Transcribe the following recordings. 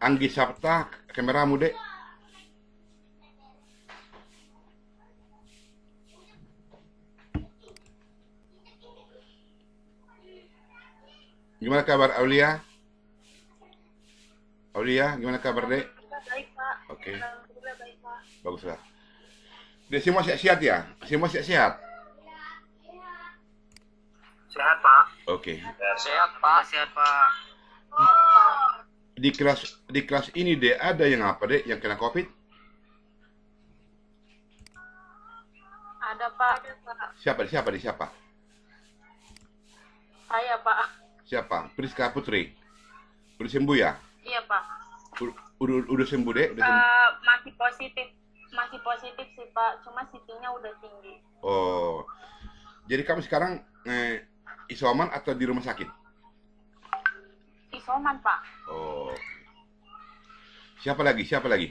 Anggi Sapta, kameramu dek. Gimana kabar Aulia? Aulia, gimana kabar dek? Alhamdulillah baik, Pak. Oke, Alhamdulillah baik, Pak. baguslah. Dek semua sehat-sehat ya? Semua sehat-sehat? Sehat, Pak. Oke. Sehat, Pak. Sehat, Pak. Di kelas ini dek ada yang apa dek? Yang kena COVID? Ada, Pak. Ada, Pak. Siapa? Saya, Pak. Siapa? Priska Putri. Udah sembuh ya? Iya, Pak. Udah sembuh dek? Udah sembuh. Masih positif. Masih positif sih, Pak. Cuma CT-nya udah tinggi. Oh, jadi kamu sekarang isoman atau di rumah sakit? Isoman, Pak. Oh, siapa lagi? Siapa lagi?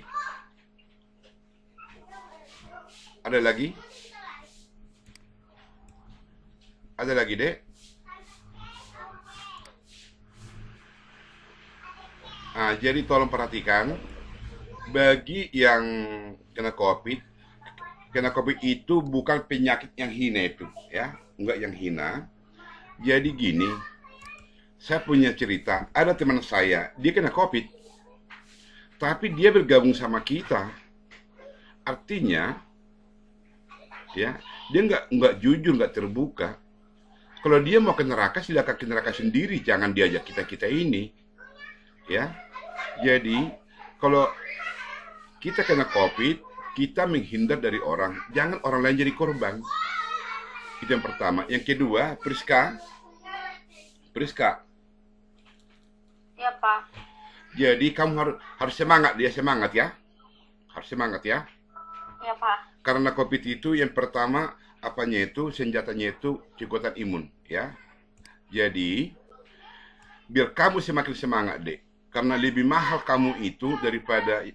Ada lagi? Ada lagi dek? Jadi tolong perhatikan, bagi yang kena COVID itu bukan penyakit yang hina itu, ya, enggak yang hina. Jadi gini, saya punya cerita, ada teman saya, dia kena COVID, tapi dia bergabung sama kita. Artinya, ya, dia nggak jujur, nggak terbuka. Kalau dia mau ke neraka, silakan ke neraka sendiri, jangan diajak kita ini, ya. Jadi, kalau kita kena COVID, kita menghindar dari orang, jangan orang lain jadi korban. Itu yang pertama. Yang kedua, Priska, Iya, Pak. jadi kamu harus semangat, dia semangat ya, harus semangat ya. Iya, Pak. Karena COVID itu yang pertama senjatanya itu kekuatan imun ya. Jadi biar kamu semakin semangat dek, karena lebih mahal kamu itu daripada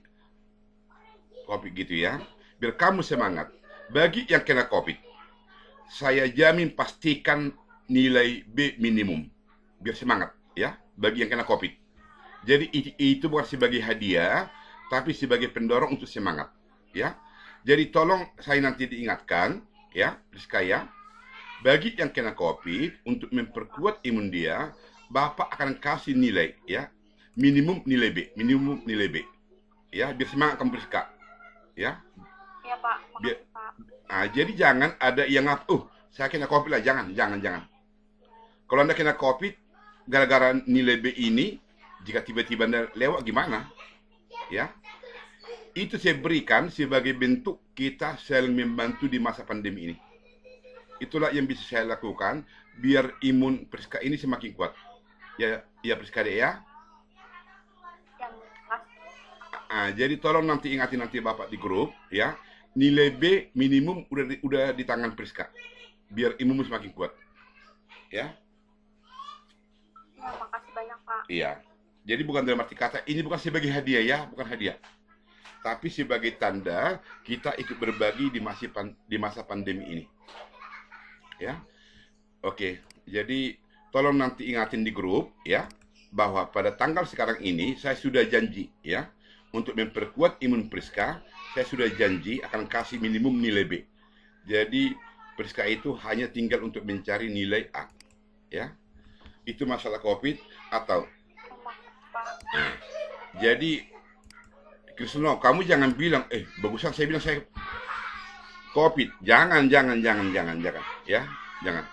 COVID gitu ya. Biar kamu semangat. Bagi yang kena COVID, saya jamin pastikan nilai B minimum. Biar semangat ya, bagi yang kena COVID. Jadi itu bukan sebagai hadiah, tapi sebagai pendorong untuk semangat ya. Jadi tolong saya nanti diingatkan ya, Rizka ya. Bagi yang kena COVID, untuk memperkuat imun dia, Bapak akan kasih nilai ya, minimum nilai B, ya, biar semangat kamu Rizka, ya. Iya, Pak. Biar, Makasih, Pak. jadi jangan ada yang saya kena COVID lah, jangan. Kalau Anda kena COVID, gara-gara nilai B ini, jika tiba-tiba Anda lewat gimana, ya. Itu saya berikan sebagai bentuk kita saling membantu di masa pandemi ini. Itulah yang bisa saya lakukan biar imun Priska ini semakin kuat. Ya Priska deh ya. Yang makasih. Jadi tolong nanti ingatin nanti Bapak di grup ya. Nilai B minimum udah di tangan Priska. Biar imunmu semakin kuat. Ya. Iya, makasih banyak, Pak. Iya. Jadi bukan dalam arti kata ini bukan sebagai hadiah ya, bukan hadiah. Tapi sebagai tanda kita ikut berbagi di masa pandemi ini. Ya. Oke. Jadi tolong nanti ingatin di grup ya, bahwa pada tanggal sekarang ini saya sudah janji ya, untuk memperkuat imun Priska, saya sudah janji akan kasih minimum nilai B. Jadi Priska itu hanya tinggal untuk mencari nilai A. Ya. Itu masalah COVID atau jadi Krisno, kamu jangan bilang, bagusan saya bilang saya COVID. Jangan. Ya, jangan.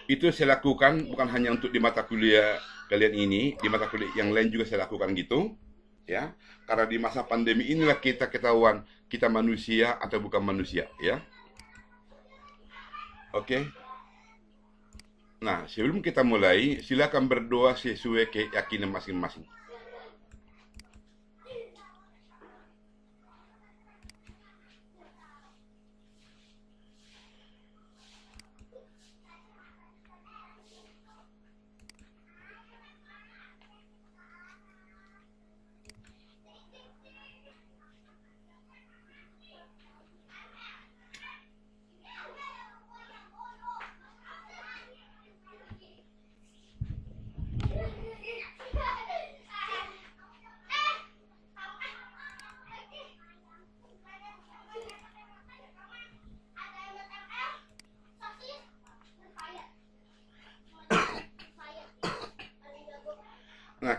Itu saya lakukan bukan hanya untuk di mata kuliah kalian ini, di mata kuliah yang lain juga saya lakukan gitu. Ya, karena di masa pandemi inilah kita ketahuan kita manusia atau bukan manusia, ya. Oke. Nah, sebelum kita mulai, silakan berdoa sesuai keyakinan masing-masing.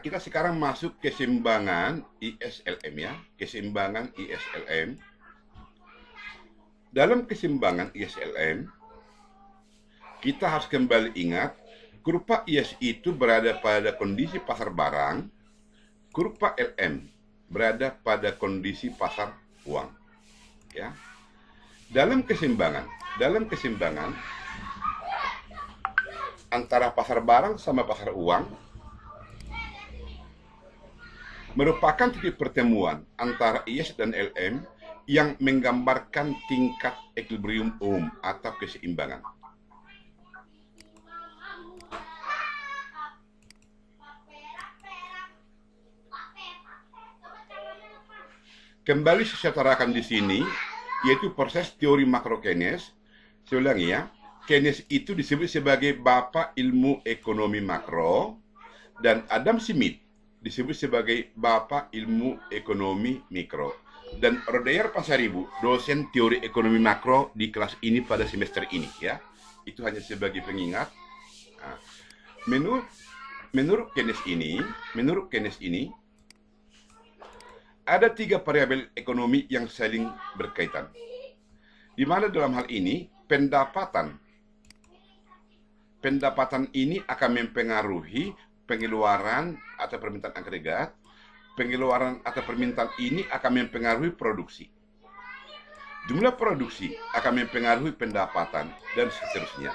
kita sekarang masuk keseimbangan ISLM ya, keseimbangan ISLM. Dalam keseimbangan ISLM, kita harus kembali ingat, kurva IS itu berada pada kondisi pasar barang, kurva LM berada pada kondisi pasar uang. Ya. Dalam keseimbangan antara pasar barang sama pasar uang merupakan titik pertemuan antara IS dan LM yang menggambarkan tingkat equilibrium umum atau keseimbangan. Kembali saya setarakan di sini, yaitu proses teori makro Keynes. Saya ulangi ya, Keynes itu disebut sebagai bapak ilmu ekonomi makro, dan Adam Smith disebut sebagai bapak ilmu ekonomi mikro. Dan Rodeyer Pasaribu, dosen teori ekonomi makro di kelas ini pada semester ini ya. Itu hanya sebagai pengingat. Nah, menurut Keynes ini, ada 3 variabel ekonomi yang saling berkaitan. Di mana dalam hal ini pendapatan ini akan mempengaruhi pengeluaran atau permintaan agregat. Pengeluaran atau permintaan ini akan mempengaruhi produksi. Jumlah produksi akan mempengaruhi pendapatan dan seterusnya.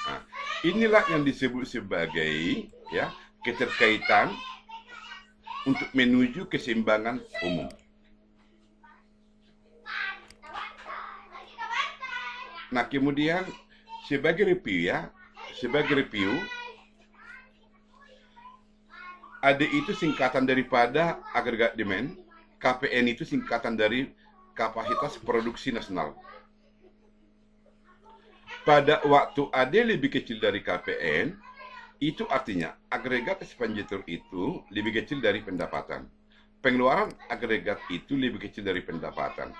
Nah, inilah yang disebut sebagai ya keterkaitan untuk menuju keseimbangan umum. Nah, kemudian sebagai review, AD itu singkatan daripada agregat demand, KPN itu singkatan dari kapasitas produksi nasional. Pada waktu AD lebih kecil dari KPN, itu artinya agregat expenditure itu lebih kecil dari pendapatan. Pengeluaran agregat itu lebih kecil dari pendapatan.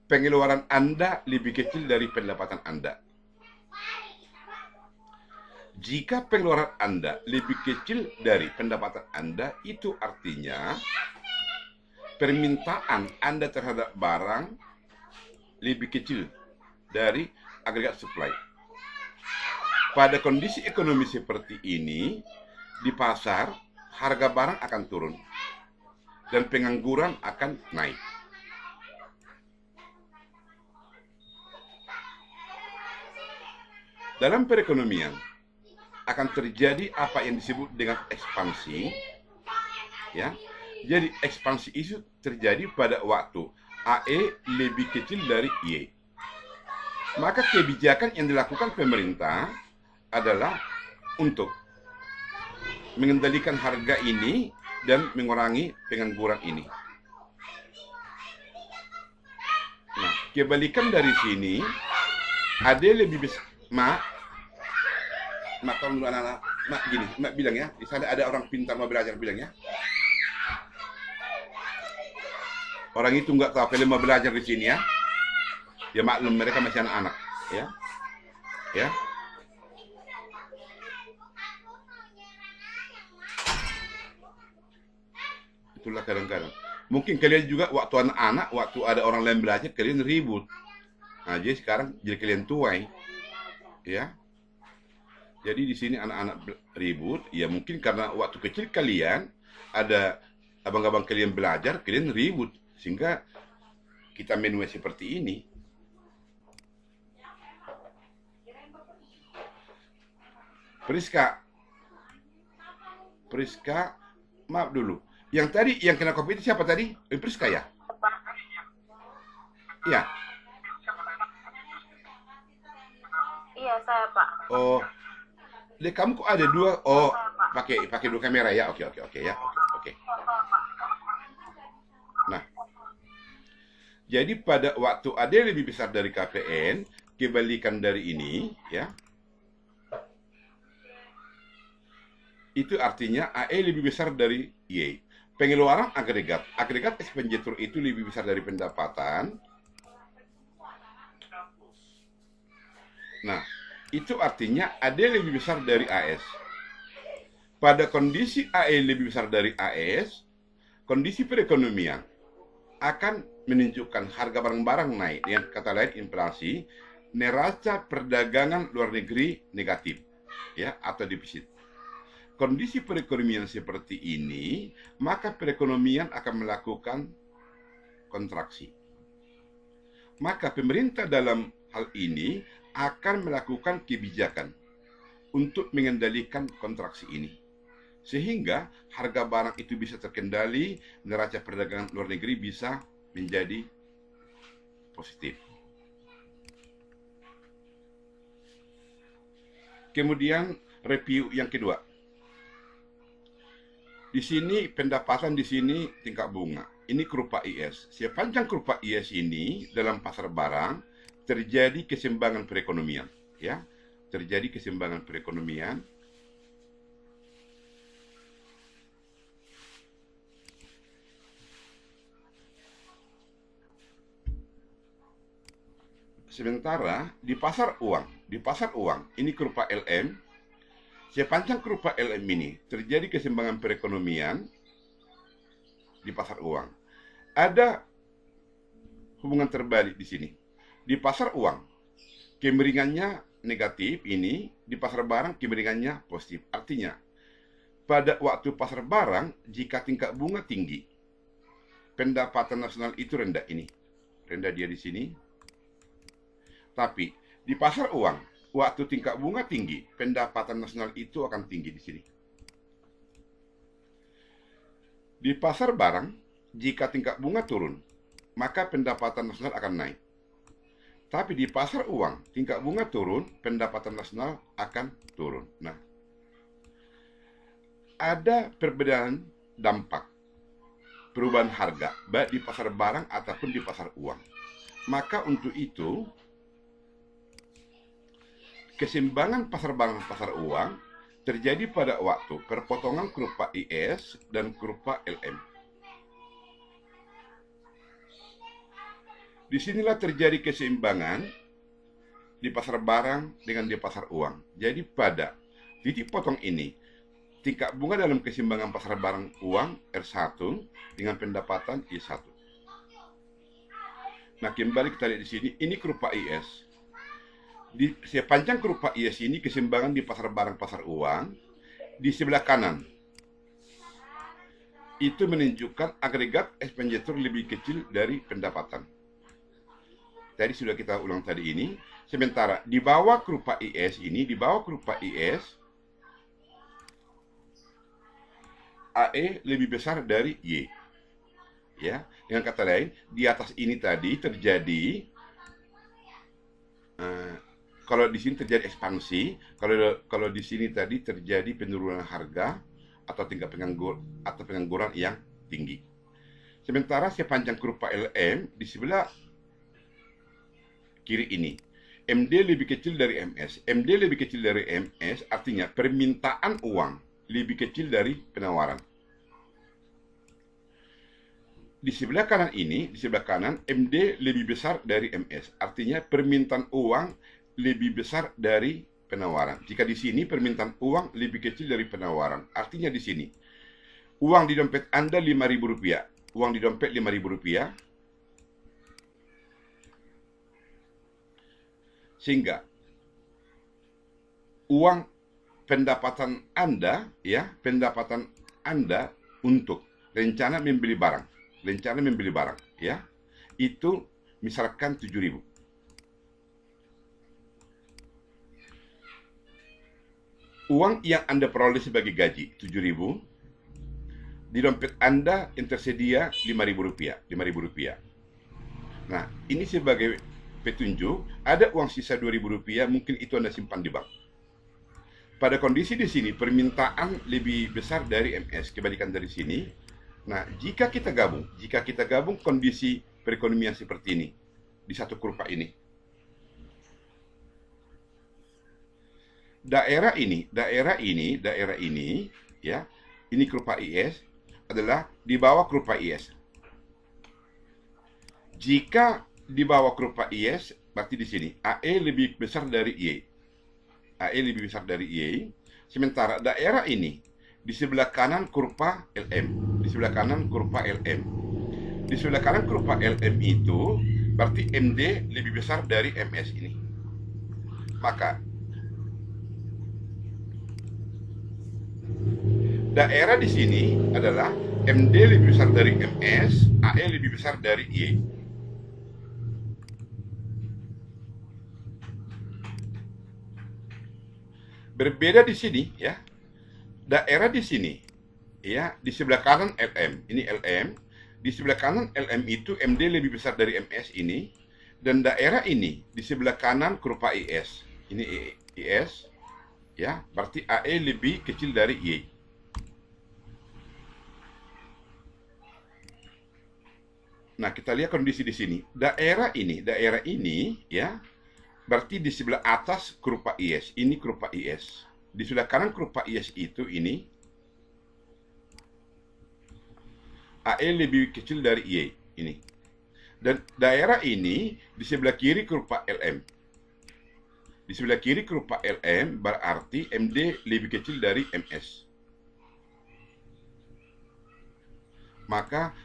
Pengeluaran Anda lebih kecil dari pendapatan Anda. Jika pengeluaran Anda lebih kecil dari pendapatan Anda, itu artinya permintaan Anda terhadap barang lebih kecil dari agregat supply. Pada kondisi ekonomi seperti ini, di pasar, harga barang akan turun dan pengangguran akan naik. Dalam perekonomian, akan terjadi apa yang disebut dengan ekspansi. Ya, jadi ekspansi itu terjadi pada waktu AE lebih kecil dari Y. Maka kebijakan yang dilakukan pemerintah adalah untuk mengendalikan harga ini dan mengurangi pengangguran ini. Nah, kebalikan dari sini, ada lebih besar. Mak tolong dulu anak-anak. Mak gini, Mak bilang ya, di sana ada orang pintar mau belajar, bilang ya. Orang itu nggak tahu kalau mau belajar di sini ya. Ya maklum, mereka masih anak-anak, ya. Ya. Itulah kadang-kadang. Mungkin kalian juga waktu anak-anak, waktu ada orang lain belajar, kalian ribut. Nah, jadi sekarang jadi kalian tuai. Ya. Jadi di sini anak-anak ribut, ya mungkin karena waktu kecil kalian ada abang-abang kalian belajar, kalian ribut sehingga kita menue seperti ini. Priska, maaf dulu. Yang tadi yang kena kopi itu siapa tadi? Priska ya? Iya. Iya, saya, Pak. Oh, kamu kok ada 2? Oh, pakai 2 kamera ya? Oke ya. Oke. Nah, jadi pada waktu ada lebih besar dari KPN, kebalikan dari ini, ya. Itu artinya AE lebih besar dari Y. Pengeluaran agregat expenditure itu lebih besar dari pendapatan. Nah, itu artinya AD lebih besar dari AS. Pada kondisi AE lebih besar dari AS, kondisi perekonomian akan menunjukkan harga barang-barang naik. Dengan kata lain, inflasi, neraca perdagangan luar negeri negatif, ya, atau defisit. Kondisi perekonomian seperti ini, maka perekonomian akan melakukan kontraksi. Maka pemerintah dalam hal ini akan melakukan kebijakan untuk mengendalikan kontraksi ini, sehingga harga barang itu bisa terkendali, neraca perdagangan luar negeri bisa menjadi positif. Kemudian review yang kedua. Di sini pendapatan, di sini tingkat bunga. Ini kurva IS. Sepanjang kurva IS ini dalam pasar barang terjadi keseimbangan perekonomian, ya. Terjadi keseimbangan perekonomian. Sementara di pasar uang, ini kurva LM, sepanjang kurva LM ini terjadi keseimbangan perekonomian di pasar uang. Ada hubungan terbalik di sini. Di pasar uang, kemiringannya negatif ini, di pasar barang kemiringannya positif. Artinya, pada waktu pasar barang, jika tingkat bunga tinggi, pendapatan nasional itu rendah ini. Rendah dia di sini. Tapi di pasar uang, waktu tingkat bunga tinggi, pendapatan nasional itu akan tinggi di sini. Di pasar barang, jika tingkat bunga turun, maka pendapatan nasional akan naik. Tapi di pasar uang, tingkat bunga turun, pendapatan nasional akan turun. Nah, ada perbedaan dampak perubahan harga, baik di pasar barang ataupun di pasar uang. Maka untuk itu, keseimbangan pasar barang dan pasar uang terjadi pada waktu perpotongan kurva IS dan kurva LM. Disinilah terjadi keseimbangan di pasar barang dengan di pasar uang. Jadi pada titik potong ini, tingkat bunga dalam keseimbangan pasar barang uang R1 dengan pendapatan I1. Nah, kembali kita lihat di sini, ini kurva IS. Di sepanjang kurva IS ini keseimbangan di pasar barang pasar uang, di sebelah kanan itu menunjukkan agregat expenditure lebih kecil dari pendapatan. Tadi sudah kita ulang tadi ini. Sementara di bawah kurva IS ini, di bawah kurva IS, AE lebih besar dari Y. Ya, dengan kata lain, di atas ini tadi terjadi kalau di sini terjadi ekspansi, kalau di sini tadi terjadi penurunan harga atau tingkat pengangguran yang tinggi. Sementara sepanjang kurva LM di sebelah kiri ini, MD lebih kecil dari MS. MD lebih kecil dari MS artinya permintaan uang lebih kecil dari penawaran. Di sebelah kanan ini, di sebelah kanan, MD lebih besar dari MS. Artinya permintaan uang lebih besar dari penawaran. Jika di sini permintaan uang lebih kecil dari penawaran. Artinya di sini, uang di dompet Anda Rp5.000. Uang di dompet Rp5.000. Sehingga uang pendapatan Anda, ya, pendapatan Anda untuk rencana membeli barang, ya, itu misalkan 7.000. Uang yang Anda peroleh sebagai gaji 7.000, di dompet Anda yang tersedia Rp5.000. Nah, ini sebagai petunjuk, ada uang sisa Rp2.000, mungkin itu Anda simpan di bank. Pada kondisi di sini, permintaan lebih besar dari MS, kebalikan dari sini. Nah, jika kita gabung kondisi perekonomian seperti ini, di satu kurva ini, daerah ini, ya, ini kurva IS adalah di bawah kurva IS. Jika di bawah kurva IS, berarti di sini AE lebih besar dari Y. AE lebih besar dari Y. Sementara daerah ini Di sebelah kanan kurva LM. Di sebelah kanan kurva LM. Di sebelah kanan kurva LM itu berarti MD lebih besar dari MS ini. Maka daerah di sini adalah MD lebih besar dari MS, AE lebih besar dari Y. Berbeda di sini ya. Daerah di sini ya, di sebelah kanan LM, ini LM, di sebelah kanan LM itu MD lebih besar dari MS ini, dan daerah ini di sebelah kanan kurva IS, ini IS ya, berarti AE lebih kecil dari Y. Nah, kita lihat kondisi di sini. Daerah ini ya, berarti di sebelah atas kurva IS, ini kurva IS. Di sebelah kanan kurva IS itu ini AE lebih kecil dari Y ini. Dan daerah ini di sebelah kiri kurva LM. Di sebelah kiri kurva LM berarti MD lebih kecil dari MS. Maka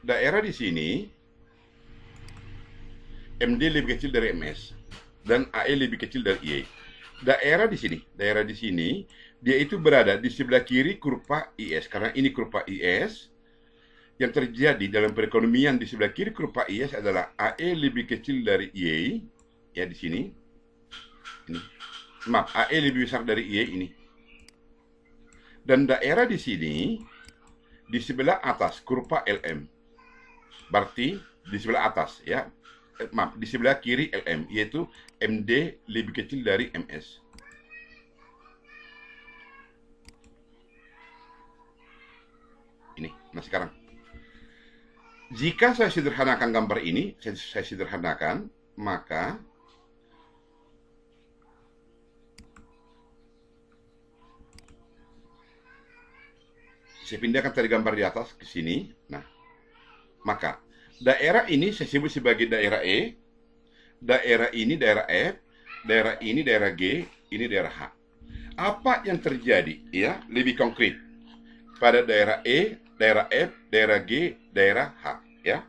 daerah di sini MD lebih kecil dari MS dan AE lebih kecil dari Y. Daerah di sini, dia itu berada di sebelah kiri kurva IS, karena ini kurva IS. Yang terjadi dalam perekonomian di sebelah kiri kurva IS adalah AE lebih kecil dari Y, ya di sini. Ini. Maaf, AE lebih besar dari Y ini. Dan daerah di sini, di sebelah atas kurva LM. Berarti di sebelah atas, ya. Maaf, di sebelah kiri LM, yaitu MD lebih kecil dari MS. Ini, nah sekarang. Jika saya sederhanakan gambar ini, saya sederhanakan, maka saya pindahkan tadi gambar di atas ke sini. Nah, maka daerah ini saya sebut sebagai daerah E, daerah ini daerah F, daerah ini daerah G, ini daerah H. Apa yang terjadi ya lebih konkret pada daerah E, daerah F, daerah G, daerah H ya.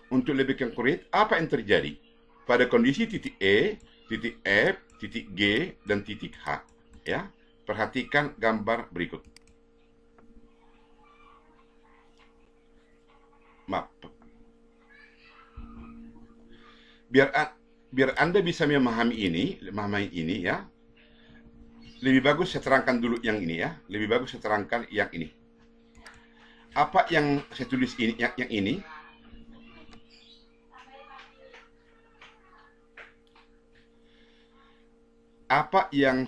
Untuk lebih konkret, apa yang terjadi pada kondisi titik E, titik F, titik G, dan titik H ya. Perhatikan gambar berikut. Maaf. Biar Anda bisa memahami ini ya. Lebih bagus saya terangkan dulu yang ini ya. Lebih bagus saya terangkan yang ini. Apa yang saya tulis ini, yang ini? Apa yang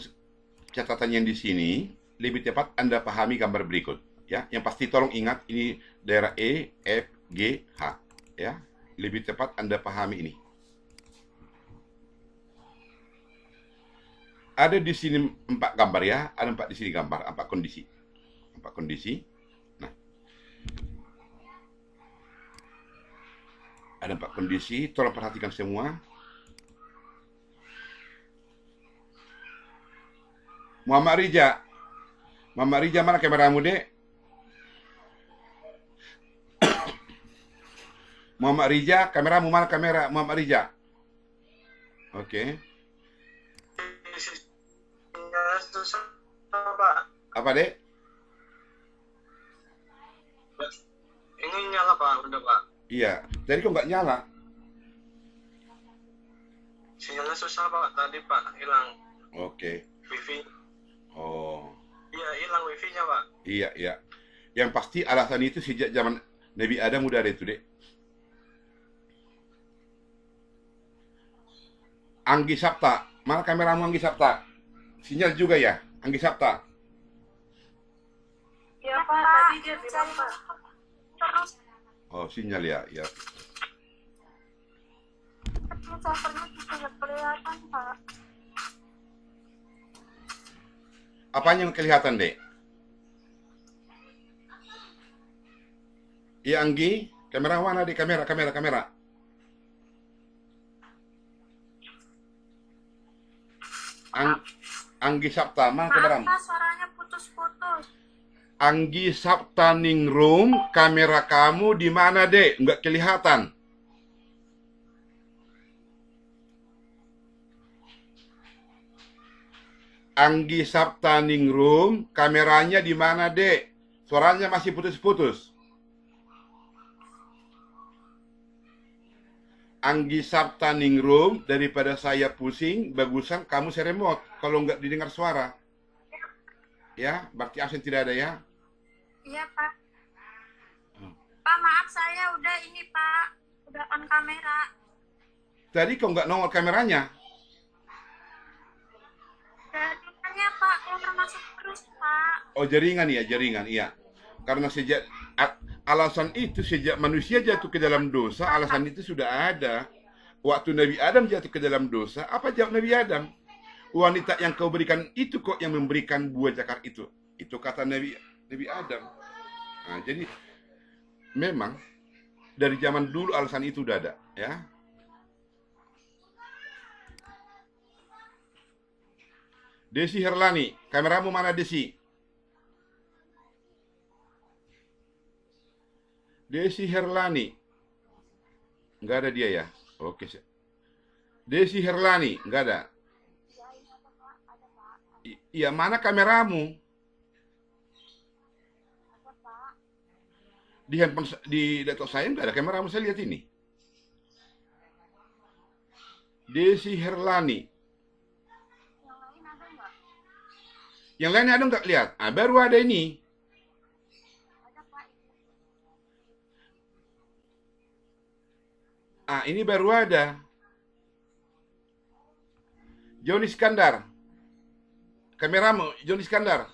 catatan yang di sini lebih tepat Anda pahami gambar berikut ya. Yang pasti tolong ingat ini daerah E, F, G, H ya. Lebih tepat Anda pahami ini. Ada di sini 4 gambar ya, ada 4 di sini gambar, 4 kondisi. 4 kondisi. Nah. Ada 4 kondisi, tolong perhatikan semua. Muhammad Rija. Muhammad Rija, mana kameramu, Dek? Muhammad Rija, kameramu mana kamera? Muhammad Rija. Oke. Apa, Dek? Ini nyala, Pak. Udah, Pak. Iya. Tadi kok nggak nyala? Sinyalnya susah, Pak. Tadi, Pak. Hilang. Oke. Wifi. Oh. Iya, hilang wifi-nya, Pak. Iya, iya. Yang pasti alasan itu sejak zaman Nabi Adam udah ada itu, Dek. Anggi Sapta. Mana kameramu, Anggi Sapta? Sinyal juga ya, Anggi Sapta? Ya Pak, tadi dia bilang Pak. Oh, sinyal ya, ya. Servernya tidak kelihatan Pak. Apanya yang kelihatan, Dek? Iya, Anggi. Kamera mana, Dek? Kamera. Ang, Anggi Saptama Maaf kameramu. Pak, suaranya putus-putus. Anggi Sapta Ningrum, kamera kamu di mana, Dek? Nggak kelihatan. Anggi Sapta Ningrum, kameranya di mana, Dek? Suaranya masih putus-putus. Anggi Sapta Ningrum, daripada saya pusing, bagusan kamu seremot kalau nggak didengar suara. Ya, berarti absen tidak ada ya. Iya Pak. Pak maaf saya udah ini Pak, udah on kamera. Tadi kok nggak nongol kameranya? Jaringannya Pak, keluar masuk terus Pak. Oh, jaringan ya, jaringan, iya. Karena alasan itu sejak manusia jatuh ke dalam dosa, alasan itu sudah ada. Waktu Nabi Adam jatuh ke dalam dosa, apa jawab Nabi Adam? Wanita yang kau berikan itu kok yang memberikan buah zakar itu. Itu kata Nabi Adam. Nah, jadi memang dari zaman dulu alasan itu udah ada, ya. Desi Herlani, kameramu mana Desi? Desi Herlani, nggak ada dia ya? Oke, Desi Herlani, nggak ada. Iya, mana kameramu? Di handphone, di laptop saya nggak ada kameramu, saya lihat ini. Desi Herlani. Yang lain ada nggak lihat? Ah, baru ada ini. Ah, ini baru ada. Joni Iskandar. Kameramu, Joni Iskandar.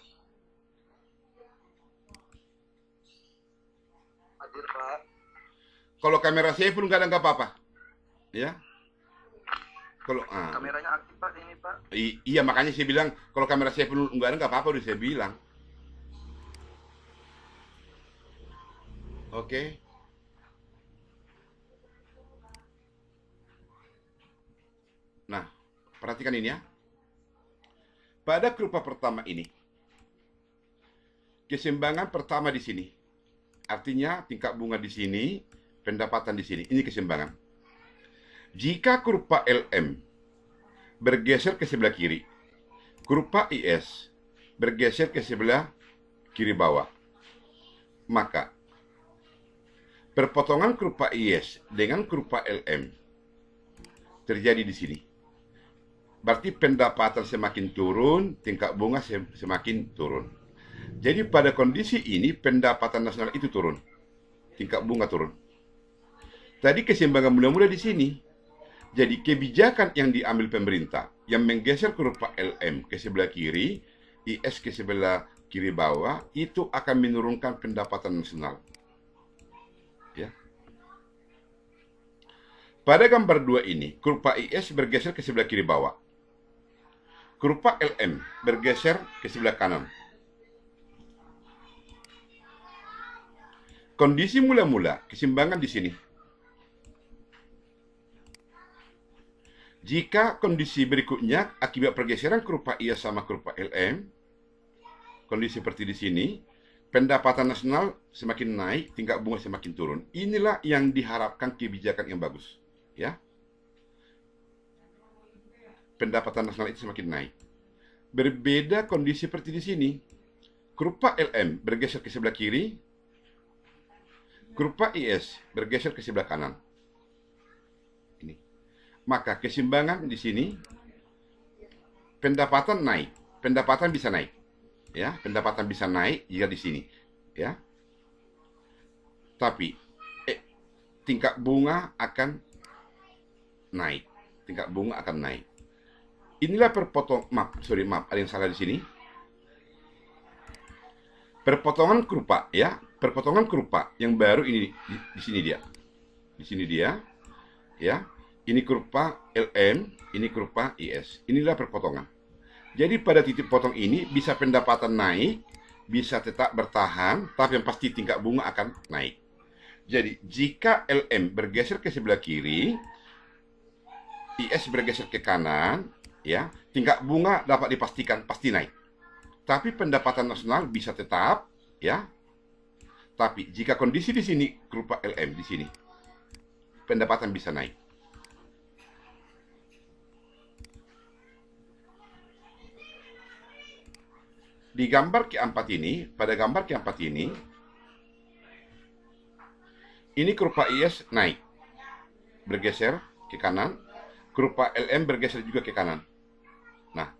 Hadir Pak. Kalau kamera saya pun nggak ada nggak apa-apa. Ya. Kalau Kameranya aktif Pak ini Pak. iya, makanya saya bilang kalau kamera saya pun nggak ada nggak apa-apa, udah saya bilang. Oke. Nah, perhatikan ini ya. Pada kurva pertama ini, keseimbangan pertama di sini. Artinya tingkat bunga di sini, pendapatan di sini. Ini keseimbangan. Jika kurva LM bergeser ke sebelah kiri, kurva IS bergeser ke sebelah kiri bawah, maka perpotongan kurva IS dengan kurva LM terjadi di sini. Berarti pendapatan semakin turun, tingkat bunga semakin turun. Jadi pada kondisi ini pendapatan nasional itu turun, tingkat bunga turun. Tadi keseimbangan mula-mula di sini. Jadi kebijakan yang diambil pemerintah yang menggeser kurva LM ke sebelah kiri, IS ke sebelah kiri bawah, itu akan menurunkan pendapatan nasional. Ya. Pada gambar 2 ini, kurva IS bergeser ke sebelah kiri bawah. Kurva LM bergeser ke sebelah kanan. Kondisi mula-mula keseimbangan di sini. Jika kondisi berikutnya akibat pergeseran kurva IS sama kurva LM, kondisi seperti di sini, pendapatan nasional semakin naik, tingkat bunga semakin turun. Inilah yang diharapkan kebijakan yang bagus, ya. Pendapatan nasional itu semakin naik. Berbeda kondisi seperti di sini. Kurva LM bergeser ke sebelah kiri, kurva IS bergeser ke sebelah kanan. Maka keseimbangan di sini pendapatan naik, pendapatan bisa naik, ya, pendapatan bisa naik jika di sini, ya. Tapi tingkat bunga akan naik, tingkat bunga akan naik. Inilah maaf, ada yang salah di sini. Perpotongan kurva, ya, perpotongan kurva yang baru ini di sini dia, di sini dia, ya. Ini kurva LM, ini kurva IS. Inilah perpotongan. Jadi pada titik potong ini bisa pendapatan naik, bisa tetap bertahan, tapi yang pasti tingkat bunga akan naik. Jadi jika LM bergeser ke sebelah kiri, IS bergeser ke kanan, ya, tingkat bunga dapat dipastikan pasti naik. Tapi pendapatan nasional bisa tetap, ya. Tapi jika kondisi di sini berupa LM di sini, pendapatan bisa naik. Di gambar keempat ini, pada gambar keempat ini kurva IS naik, bergeser ke kanan, kurva LM bergeser juga ke kanan. Nah,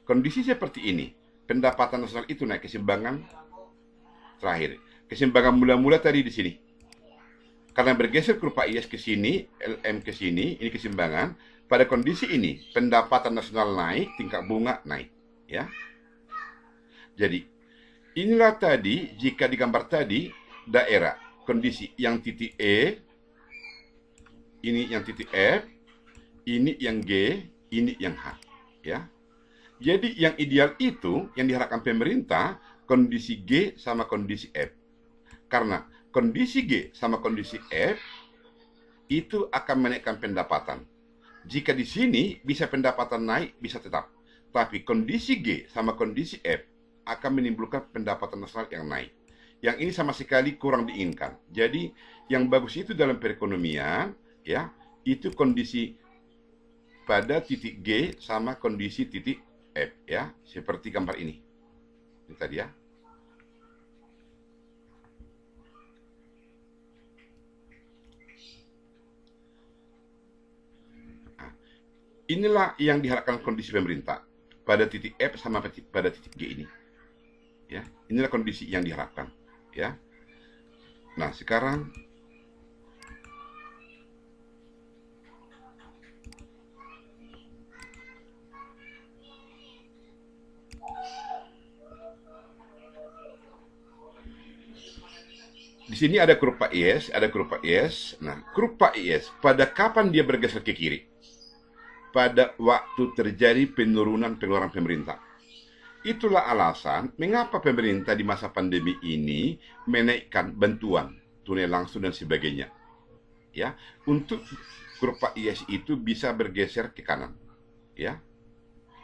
kondisi seperti ini, pendapatan nasional itu naik keseimbangan terakhir. Keseimbangan mula-mula tadi di sini. Karena bergeser kurva IS ke sini, LM ke sini, ini keseimbangan. Pada kondisi ini, pendapatan nasional naik, tingkat bunga naik, ya. Jadi, inilah tadi, jika di gambar tadi, daerah, kondisi yang titik E, ini yang titik F, ini yang G, ini yang H. Ya. Jadi, yang ideal itu, yang diharapkan pemerintah, kondisi G sama kondisi F. Karena kondisi G sama kondisi F, itu akan menaikkan pendapatan. Jika di sini, bisa pendapatan naik, bisa tetap. Tapi kondisi G sama kondisi F, akan menimbulkan pendapatan nasional yang naik. Yang ini sama sekali kurang diinginkan. Jadi yang bagus itu dalam perekonomian, ya, itu kondisi pada titik G sama kondisi titik F, ya, seperti gambar ini. Ini tadi ya. Nah, inilah yang diharapkan kondisi pemerintah pada titik F sama pada titik G ini. Ya, inilah kondisi yang diharapkan, ya. Nah, sekarang di sini ada kurva IS, ada kurva IS. Nah, kurva IS pada kapan dia bergeser ke kiri? Pada waktu terjadi penurunan pengeluaran pemerintah. Itulah alasan mengapa pemerintah di masa pandemi ini menaikkan bantuan tunai langsung dan sebagainya. Ya, untuk kurva IS itu bisa bergeser ke kanan. Ya.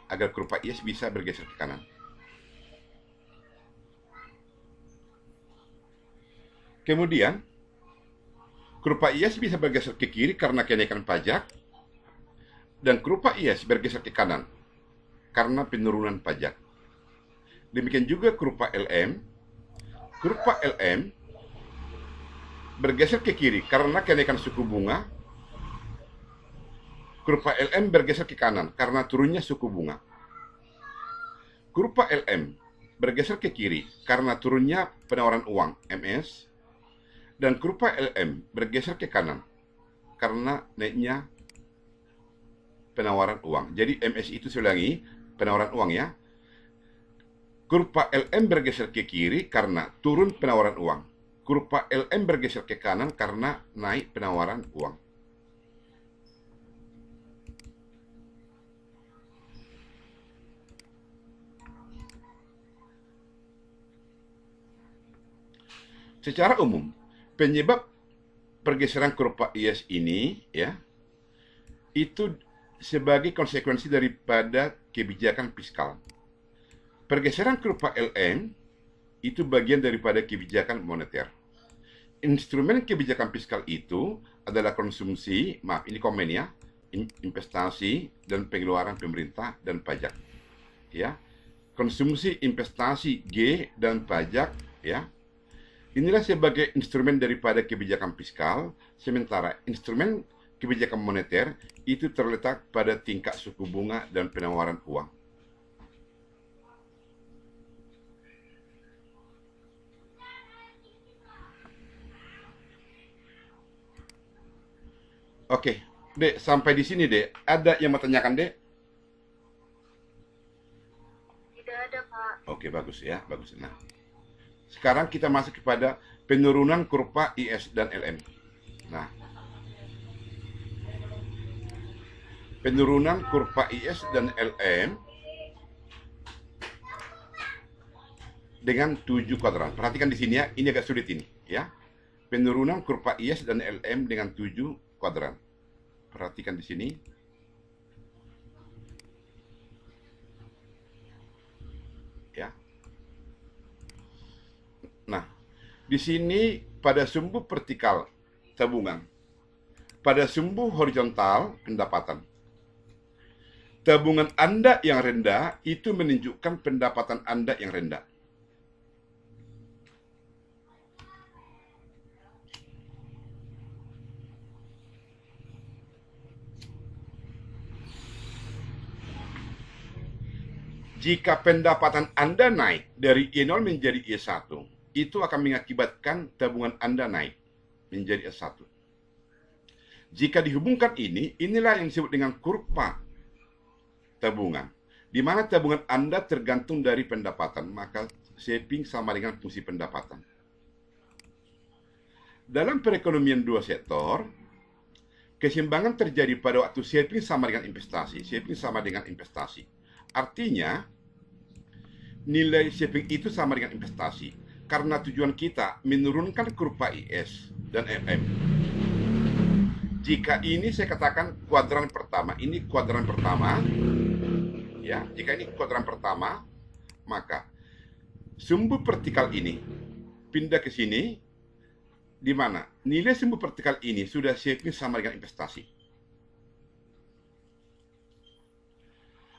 Agar kurva IS bisa bergeser ke kanan. Kemudian kurva IS bisa bergeser ke kiri karena kenaikan pajak, dan kurva IS bergeser ke kanan karena penurunan pajak. Demikian juga kurva LM. Kurva LM bergeser ke kiri karena kenaikan suku bunga. Kurva LM bergeser ke kanan karena turunnya suku bunga. Kurva LM bergeser ke kiri karena turunnya penawaran uang MS. Dan kurva LM bergeser ke kanan karena naiknya penawaran uang. Jadi MS itu saya ulangi, penawaran uang ya. Kurva LM bergeser ke kiri karena turun penawaran uang. Kurva LM bergeser ke kanan karena naik penawaran uang. Secara umum, penyebab pergeseran kurva IS ini, ya, itu sebagai konsekuensi daripada kebijakan fiskal. Pergeseran kurva LM itu bagian daripada kebijakan moneter. Instrumen kebijakan fiskal itu adalah konsumsi, maaf ini komen ya, investasi dan pengeluaran pemerintah dan pajak. Ya, konsumsi, investasi, G dan pajak, ya. Inilah sebagai instrumen daripada kebijakan fiskal, sementara instrumen kebijakan moneter itu terletak pada tingkat suku bunga dan penawaran uang. Oke, Dek, sampai di sini, Dek. Ada yang mau tanyakan, Dek? Tidak ada, Pak. Oke, bagus ya, bagus. Nah, sekarang kita masuk kepada penurunan kurva IS dan LM. Nah, penurunan kurva IS dan LM dengan 7 kuadran. Perhatikan di sini ya, ini agak sulit ini, ya. Penurunan kurva IS dan LM dengan 7 kuadran. Perhatikan di sini. Di sini pada sumbu vertikal tabungan, pada sumbu horizontal pendapatan. Tabungan Anda yang rendah itu menunjukkan pendapatan Anda yang rendah. Jika pendapatan Anda naik dari E0 menjadi E1, itu akan mengakibatkan tabungan Anda naik menjadi E1. Jika dihubungkan ini, inilah yang disebut dengan kurva tabungan, di mana tabungan Anda tergantung dari pendapatan, maka saving sama dengan fungsi pendapatan. Dalam perekonomian dua sektor, keseimbangan terjadi pada waktu saving sama dengan investasi. Saving sama dengan investasi. Artinya, nilai saving itu sama dengan investasi. Karena tujuan kita menurunkan kurva IS dan MM. Jika ini saya katakan kuadran pertama, ini kuadran pertama, ya, jika ini kuadran pertama, maka sumbu vertikal ini pindah ke sini, di mana nilai sumbu vertikal ini sudah saving sama dengan investasi.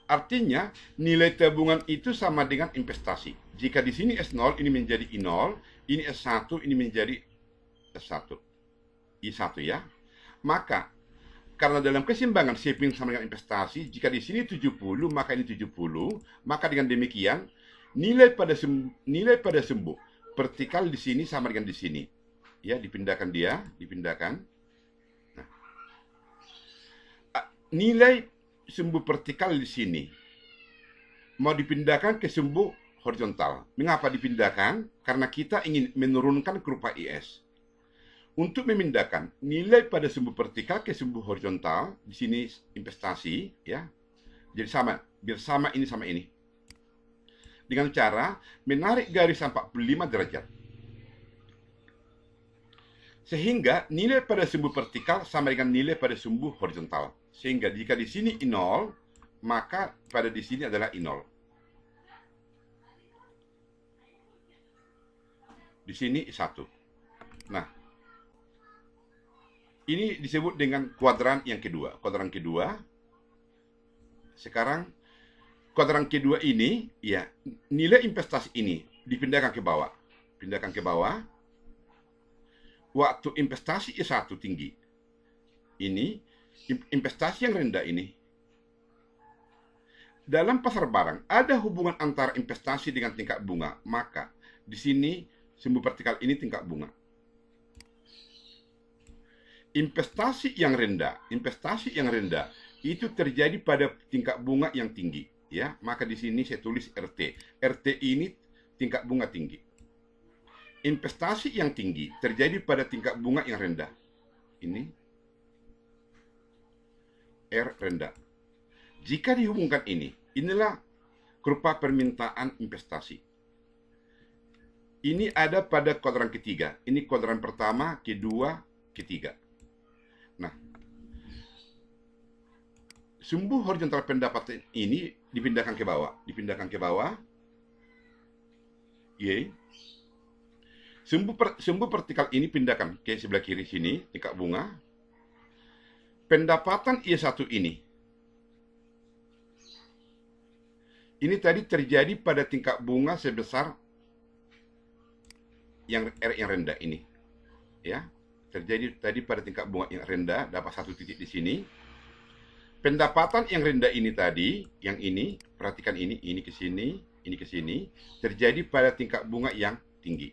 Artinya, nilai tabungan itu sama dengan investasi. Jika di sini S0, ini menjadi I0, ini S1, ini menjadi S1. I1 ya. Maka, karena dalam keseimbangan saving sama dengan investasi, jika di sini 70, maka ini 70, maka dengan demikian, nilai pada sumbu vertikal di sini sama dengan di sini. Ya, dipindahkan dia, dipindahkan. Nah, nilai sumbu vertikal di sini mau dipindahkan ke sumbu horizontal. Mengapa dipindahkan? Karena kita ingin menurunkan kurva IS. Untuk memindahkan nilai pada sumbu vertikal ke sumbu horizontal, di sini investasi, ya. Jadi sama, biar sama ini sama ini. Dengan cara menarik garis 45 derajat. Sehingga nilai pada sumbu vertikal sama dengan nilai pada sumbu horizontal. Sehingga jika di sini I0, maka pada di sini adalah I0. Di sini I1. Nah, ini disebut dengan kuadran yang kedua. Kuadran kedua. Sekarang, kuadran kedua ini, ya, nilai investasi ini dipindahkan ke bawah. Pindahkan ke bawah. Waktu investasi I1 tinggi. Ini investasi yang rendah ini. Dalam pasar barang ada hubungan antara investasi dengan tingkat bunga, maka di sini sumbu vertikal ini tingkat bunga. Investasi yang rendah itu terjadi pada tingkat bunga yang tinggi, ya. Maka di sini saya tulis RT. RT ini tingkat bunga tinggi. Investasi yang tinggi terjadi pada tingkat bunga yang rendah. Ini R rendah. Jika dihubungkan ini, inilah kurva permintaan investasi. Ini ada pada kuadran ketiga. Ini kuadran pertama, kedua, ketiga. Nah, sumbu horizontal pendapatan ini dipindahkan ke bawah. Dipindahkan ke bawah. Y. Sumbu vertikal ini pindahkan ke sebelah kiri sini, tingkat bunga. Pendapatan I1 ini tadi terjadi pada tingkat bunga sebesar yang R yang rendah ini, ya. Terjadi tadi pada tingkat bunga yang rendah, dapat satu titik di sini. Pendapatan yang rendah ini tadi, yang ini, perhatikan ini ke sini, terjadi pada tingkat bunga yang tinggi.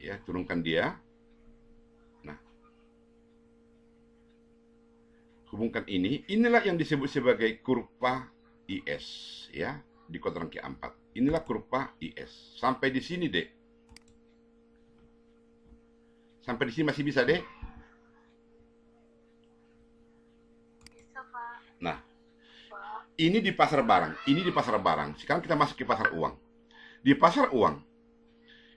Ya, turunkan dia. Hubungkan ini, inilah yang disebut sebagai kurva IS, ya, di kuadran keempat. Inilah kurva IS. Sampai di sini, Dek. Sampai di sini masih bisa, Dek? Bisa, Pak. Nah, ini di pasar barang. Sekarang kita masuk ke pasar uang. Di pasar uang,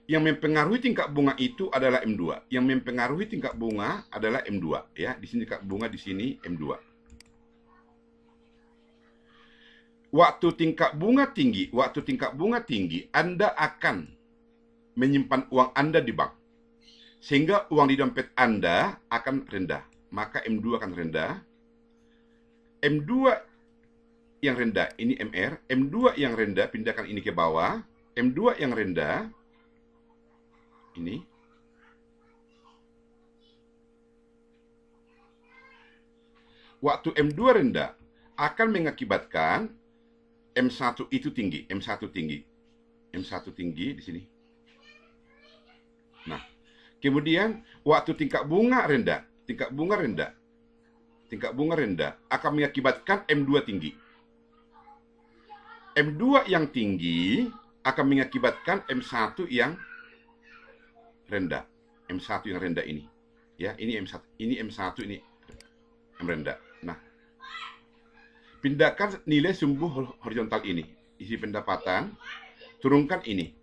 yang mempengaruhi tingkat bunga itu adalah M2. Yang mempengaruhi tingkat bunga adalah M2, ya. Di sini tingkat bunga, di sini M2. Waktu tingkat bunga tinggi, Anda akan menyimpan uang Anda di bank. Sehingga uang di dompet Anda akan rendah. Maka M2 akan rendah. M2 yang rendah, ini MR. M2 yang rendah, pindahkan ini ke bawah. M2 yang rendah, ini. Waktu M2 rendah, akan mengakibatkan M1 itu tinggi. M1 tinggi. M1 tinggi di sini. Nah, kemudian waktu tingkat bunga rendah, tingkat bunga rendah akan mengakibatkan M2 tinggi. M2 yang tinggi akan mengakibatkan M1 yang rendah. M1 yang rendah ini. Ya, ini M1, ini M1, ini M rendah. Nah, pindahkan nilai sumbu horizontal ini. Isi pendapatan, turunkan ini.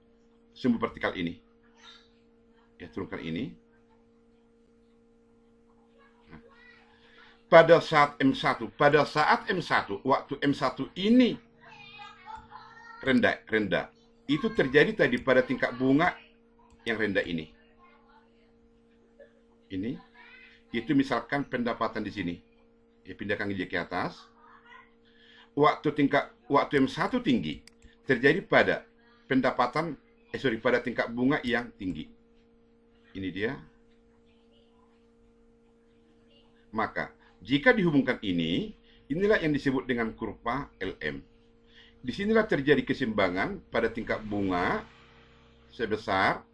Sumbu vertikal ini. Ya, turunkan ini. Nah, pada saat M1, waktu M1 ini rendah, itu terjadi tadi pada tingkat bunga yang rendah ini. Ini, itu misalkan pendapatan di sini. Ya, pindahkan ke atas. Waktu M1 tinggi, terjadi pada pada tingkat bunga yang tinggi. Ini dia. Maka, jika dihubungkan ini, inilah yang disebut dengan kurva LM. Disinilah terjadi keseimbangan pada tingkat bunga sebesar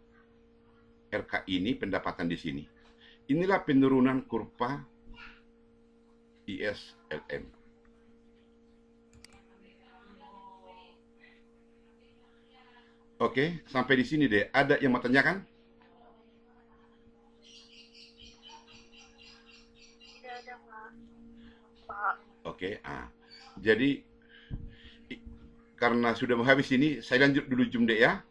RK ini, pendapatan di sini. Inilah penurunan kurva ISLM. Oke, sampai di sini deh. Ada yang mau tanyakan? Tidak ada, Pak. Oke, jadi karena sudah mau habis ini, saya lanjut dulu Jum deh ya.